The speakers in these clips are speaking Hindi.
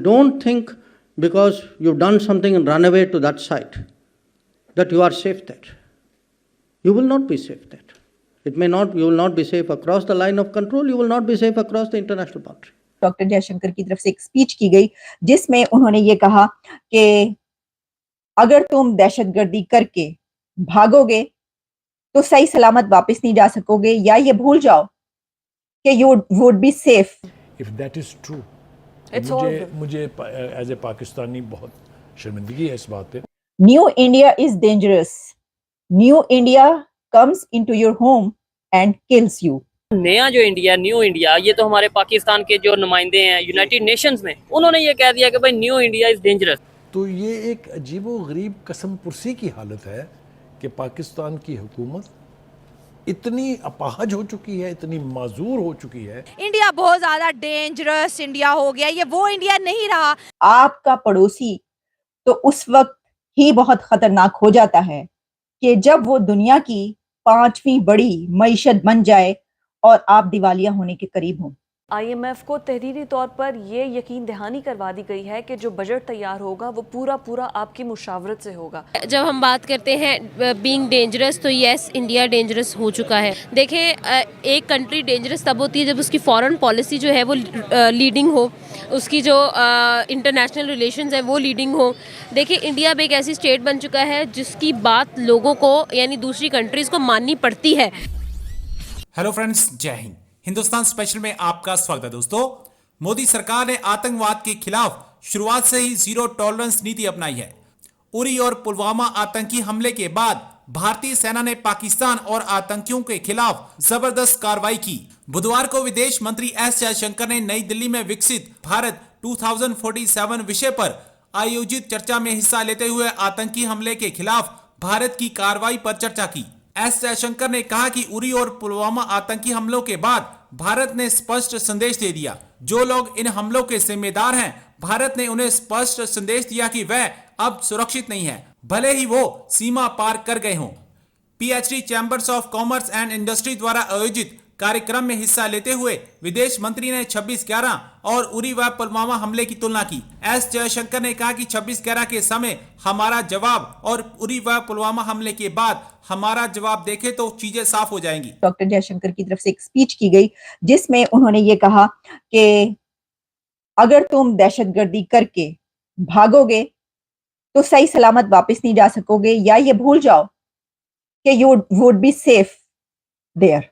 Don't think because you've done something and run away to that site that you are safe there. You will not be safe there. It may not, you will not be safe across the line of control, you will not be safe across the international boundary. Doctor Jaishankar की तरफ से एक स्पीच की गई जिसमें उन्होंने ये कहा कि अगर तुम दहशतगर्दी करके भागोगे तो सही सलामत वापस नहीं जा सकोगे, या ये भूल जाओ कि you would be safe. If that is true, मुझे एज ए पाकिस्तानी बहुत शर्मिंदगी है इस बात पे. New India is dangerous. New India comes into your home and kills you. नया जो इंडिया, न्यू इंडिया, ये तो हमारे पाकिस्तान के जो नुमाइंदे हैं यूनाइटेड नेशंस में, उन्होंने ये कह दिया कि भाई न्यू इंडिया इज डेंजरस. तो ये एक अजीबो-गरीब कसम पुरसी की हालत है कि पाकिस्तान की हुकूमत इतनी अपाहज हो चुकी है, इतनी माजूर हो चुकी है. इंडिया बहुत ज्यादा डेंजरस इंडिया हो गया, ये वो इंडिया नहीं रहा. आपका पड़ोसी तो उस वक्त ही बहुत खतरनाक हो जाता है कि जब वो दुनिया की 5वीं बड़ी मईशत बन जाए और आप दिवालिया होने के करीब हों. IMF को तहरीरी तौर पर ये यकीन दहानी करवा दी गई है कि जो बजट तैयार होगा वो पूरा पूरा आपकी मुशावरत से होगा. जब हम बात करते हैं बीइंग डेंजरस, तो यस, इंडिया डेंजरस हो चुका है. देखें, एक कंट्री डेंजरस तब होती है जब उसकी फॉरेन पॉलिसी जो है वो लीडिंग हो, उसकी जो इंटरनेशनल रिलेशंस है वो लीडिंग हो. देखिए, इंडिया अब एक ऐसी स्टेट बन चुका है जिसकी बात लोगों को, यानी दूसरी कंट्रीज़ को माननी पड़ती है. हेलो फ्रेंड्स, जय हिंद. हिंदुस्तान स्पेशल में आपका स्वागत है. दोस्तों, मोदी सरकार ने आतंकवाद के खिलाफ शुरुआत से ही जीरो टॉलरेंस नीति अपनाई है. उरी और पुलवामा आतंकी हमले के बाद भारतीय सेना ने पाकिस्तान और आतंकियों के खिलाफ जबरदस्त कार्रवाई की. बुधवार को विदेश मंत्री एस जयशंकर ने नई दिल्ली में विकसित भारत 2047 विषय पर आयोजित चर्चा में हिस्सा लेते हुए आतंकी हमले के खिलाफ भारत की कार्रवाई पर चर्चा की. एस जयशंकर ने कहा कि उरी और पुलवामा आतंकी हमलों के बाद भारत ने स्पष्ट संदेश दे दिया. जो लोग इन हमलों के जिम्मेदार हैं, भारत ने उन्हें स्पष्ट संदेश दिया कि वह अब सुरक्षित नहीं है, भले ही वो सीमा पार कर गए हों. PHD chambers of commerce and industry द्वारा आयोजित कार्यक्रम में हिस्सा लेते हुए विदेश मंत्री ने 26/11 और उरी व पुलवामा हमले की तुलना की. एस जयशंकर ने कहा कि 26/11 के समय हमारा जवाब और उरी व पुलवामा हमले के बाद हमारा जवाब देखे तो चीजें साफ हो जाएंगी. डॉक्टर जयशंकर की तरफ से एक स्पीच की गई जिसमें उन्होंने ये कहा कि अगर तुम दहशतगर्दी करके भागोगे तो सही सलामत वापस नहीं जा सकोगे, या ये भूल जाओ कि you would be safe there.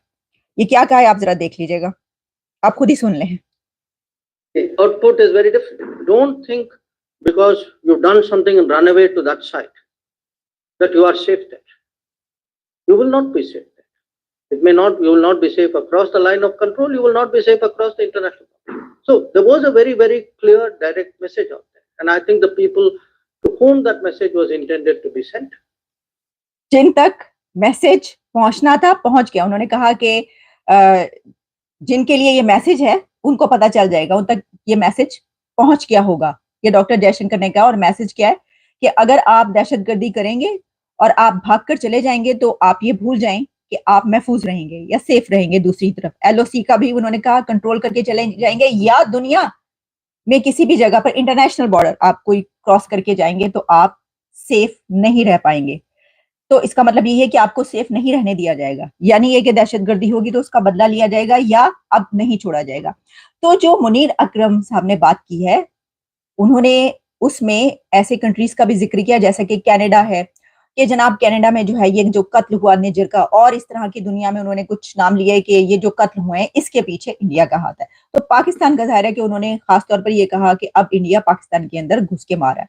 ये क्या कहा है आप जरा देख लीजिएगा, आप खुद ही सुन लें. Output is very different. Don't think because you've done something and run away to that site that you are safe there. You will not be safe there. It may not, you will not be safe across the line of control, you will not be safe across the international boundary. So there was a very, very clear, direct message out there. And I think the people to whom that message was intended to be sent. जिन तक मैसेज पहुंचना था पहुंच गया. उन्होंने कहा कि जिनके लिए ये मैसेज है उनको पता चल जाएगा, उन तक ये मैसेज पहुंच गया होगा. ये डॉक्टर जयशंकर ने कहा. और मैसेज क्या है कि अगर आप दहशतगर्दी करेंगे और आप भागकर चले जाएंगे तो आप ये भूल जाएं कि आप महफूज रहेंगे या सेफ रहेंगे. दूसरी तरफ LOC का भी उन्होंने कहा कंट्रोल करके चले जाएंगे, या दुनिया में किसी भी जगह पर इंटरनेशनल बॉर्डर आप कोई क्रॉस करके जाएंगे तो आप सेफ नहीं रह पाएंगे. तो इसका मतलब ये है कि आपको सेफ नहीं रहने दिया जाएगा, यानी ये कि दहशतगर्दी होगी तो उसका बदला लिया जाएगा या अब नहीं छोड़ा जाएगा. तो जो मुनीर अकरम साहब ने बात की है, उन्होंने उसमें ऐसे कंट्रीज का भी जिक्र किया जैसे कि कनाडा है, कि जनाब कनाडा में जो है ये जो कत्ल हुआ निजर का, और इस तरह की दुनिया में उन्होंने कुछ नाम लिए कि ये जो कत्ल हुए हैं इसके पीछे इंडिया का हाथ है. तो पाकिस्तान का जाहिर है कि उन्होंने खासतौर पर यह कहा कि अब इंडिया पाकिस्तान के अंदर घुस के मारा है.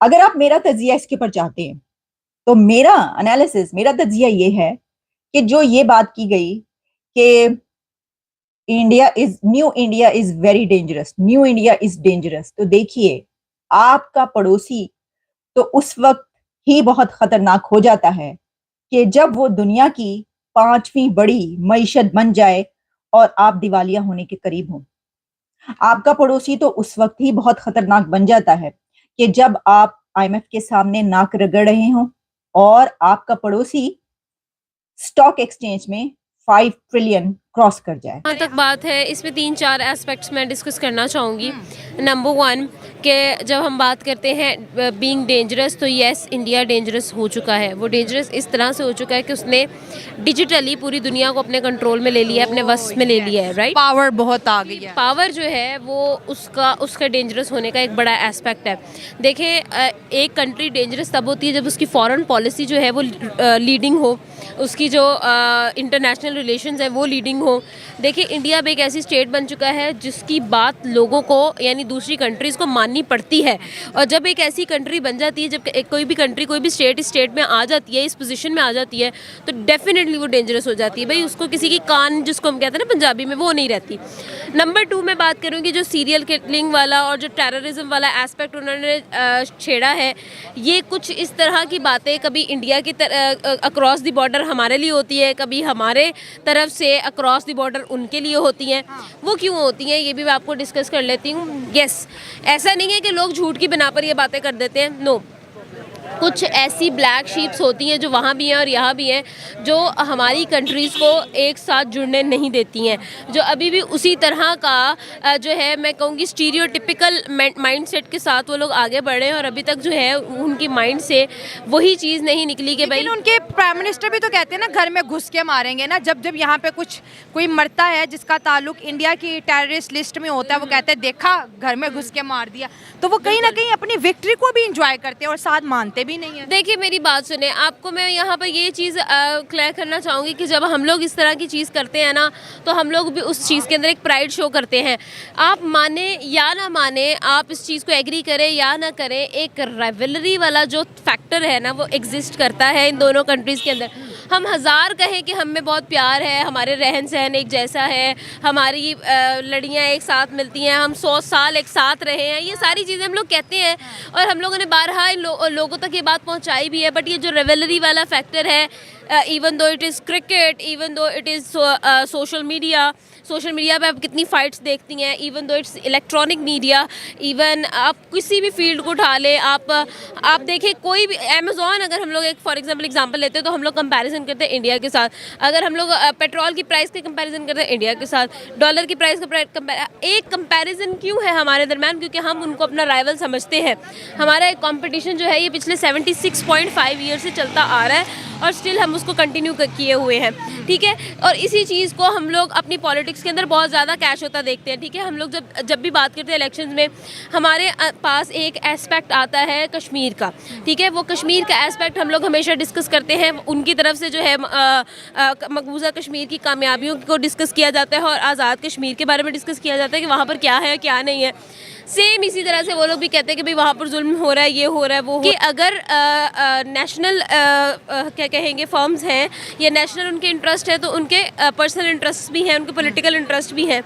अगर आप मेरा तजिया इसके ऊपर चाहते हैं तो मेरा एनालिसिस, मेरा तजिया ये है कि जो ये बात की गई कि new India is very dangerous, new India is dangerous, तो देखिए, आपका पड़ोसी तो उस वक्त ही बहुत खतरनाक हो जाता है कि जब वो दुनिया की 5वीं बड़ी मईशत बन जाए और आप दिवालिया होने के करीब हों. आपका पड़ोसी तो उस वक्त ही बहुत खतरनाक बन जाता है कि जब आप IMF के सामने नाक रगड़ रहे हों और आपका पड़ोसी स्टॉक एक्सचेंज में 5 ट्रिलियन क्रॉस कर जाए। जहाँ तक बात है इसमें 3-4 एस्पेक्ट्स मैं डिस्कस करना चाहूँगी। नंबर 1 कि जब हम बात करते हैं बीइंग डेंजरस, तो यस इंडिया डेंजरस हो चुका है। वो डेंजरस इस तरह से हो चुका है कि उसने डिजिटली पूरी दुनिया को अपने कंट्रोल में ले लिया है, अपने वश में ले लिया है, राइट। पावर बहुत आ गई है। पावर जो है वो उसका डेंजरस होने का एक बड़ा एस्पेक्ट है। देखिए एक कंट्री डेंजरस तब होती है जब उसकी फॉरेन पॉलिसी जो है वो लीडिंग हो, उसकी जो इंटरनेशनल रिलेशंस है वो लीडिंग हो। देखिए इंडिया अब एक ऐसी स्टेट बन चुका है जिसकी बात लोगों को यानी दूसरी कंट्रीज़ को माननी पड़ती है। और जब एक ऐसी कंट्री बन जाती है, जब कोई भी कंट्री कोई भी स्टेट इस स्टेट में आ जाती है, इस पोजीशन में आ जाती है, तो डेफिनेटली वो डेंजरस हो जाती है। भाई उसको किसी की कान, जिसको हम कहते हैं ना पंजाबी में, वो नहीं रहती। नंबर 2 मैं बात करूँगी जो सीरियल किलिंग वाला और जो टेररिज्म वाला एस्पेक्ट उन्होंने छेड़ा है, ये कुछ इस तरह की बातें कभी इंडिया की अक्रॉस द बॉर्डर हमारे लिए होती है, कभी हमारे तरफ से अक्रॉस द बॉर्डर उनके लिए होती हैं। वो क्यों होती हैं ये भी मैं आपको डिस्कस कर लेती हूँ। यस, ऐसा नहीं है कि लोग झूठ की बिना पर ये बातें कर देते हैं, नो। कुछ ऐसी ब्लैक शीप्स होती हैं जो वहाँ भी हैं और यहाँ भी हैं, जो हमारी कंट्रीज़ को एक साथ जुड़ने नहीं देती हैं, जो अभी भी उसी तरह का जो है मैं कहूँगी स्टीरियोटिपिकल माइंडसेट के साथ वो लोग आगे बढ़े हैं। और अभी तक जो है उनकी माइंड से वही चीज़ नहीं निकली कि भाई। लेकिन उनके प्राइम मिनिस्टर भी तो कहते हैं ना घर में घुस के मारेंगे ना। जब जब यहाँ पे कोई मरता है जिसका ताल्लुक इंडिया की टेररिस्ट लिस्ट में होता है, वो कहते हैं देखा घर में घुस के मार दिया। तो वो कहीं ना कहीं अपनी विक्ट्री को भी इंजॉय करते हैं और साथ मानते भी नहीं है। देखिए मेरी बात सुने, आपको मैं यहाँ पर ये चीज़ क्लियर करना चाहूँगी कि जब हम लोग इस तरह की चीज़ करते हैं ना, तो हम लोग भी उस चीज़ के अंदर एक प्राइड शो करते हैं। आप माने या ना माने, आप इस चीज़ को एग्री करें या ना करें, एक राइवलरी वाला जो फैक्टर है ना वो एग्जिस्ट करता है इन दोनों कंट्रीज़ के अंदर। हम हज़ार कहें कि हम में बहुत प्यार है, हमारे रहन सहन एक जैसा है, हमारी लड़ियाँ एक साथ मिलती हैं, हम 100 साल एक साथ रहे हैं, ये सारी चीज़ें हम लोग कहते हैं और हम लोगों ने बारहा लोगों तक ये बात पहुंचाई भी है। बट ये जो रिवेलरी वाला फैक्टर है, even though it is cricket, even though it is social media पे आप कितनी फाइट्स देखती हैं, even though it's electronic media, even आप किसी भी फील्ड को उठा लें, आप देखें कोई भी अमेज़ॉन, अगर हम लोग एक फॉर एग्जांपल लेते हैं तो हम लोग कंपैरिजन करते हैं इंडिया के साथ। अगर हम लोग पेट्रोल की प्राइस के कंपैरिजन करते हैं इंडिया के साथ, डॉलर की प्राइस का एक कंपैरिजन क्यों है हमारे दरम्यान? क्योंकि हम उनको अपना राइवल समझते हैं। हमारा एक कॉम्पिटिशन जो है ये पिछले 76.5 ईयर से चलता आ रहा है और स्टिल हम उसको कंटिन्यू किए हुए हैं, ठीक है। और इसी चीज़ को हम लोग अपनी पॉलिटिक्स के अंदर बहुत ज़्यादा कैश होता देखते हैं, ठीक है। हम लोग जब भी बात करते हैं इलेक्शंस में, हमारे पास एक एस्पेक्ट आता है कश्मीर का, ठीक है। वो कश्मीर का एस्पेक्ट हम लोग हमेशा डिस्कस करते हैं, उनकी तरफ से जो है मकबूजा कश्मीर की कामयाबियों को डिस्कस किया जाता है और आज़ाद कश्मीर के बारे में डिस्कस किया जाता है कि वहाँ पर क्या है क्या नहीं है। सेम इसी तरह से वो लोग भी कहते हैं कि भाई वहाँ पर जुल्म हो रहा है, ये हो रहा है, वो कि अगर नेशनल क्या कहेंगे फर्म्स हैं या नेशनल उनके इंटरेस्ट है, तो उनके पर्सनल इंटरेस्ट भी हैं, उनके पॉलिटिकल इंटरेस्ट भी हैं।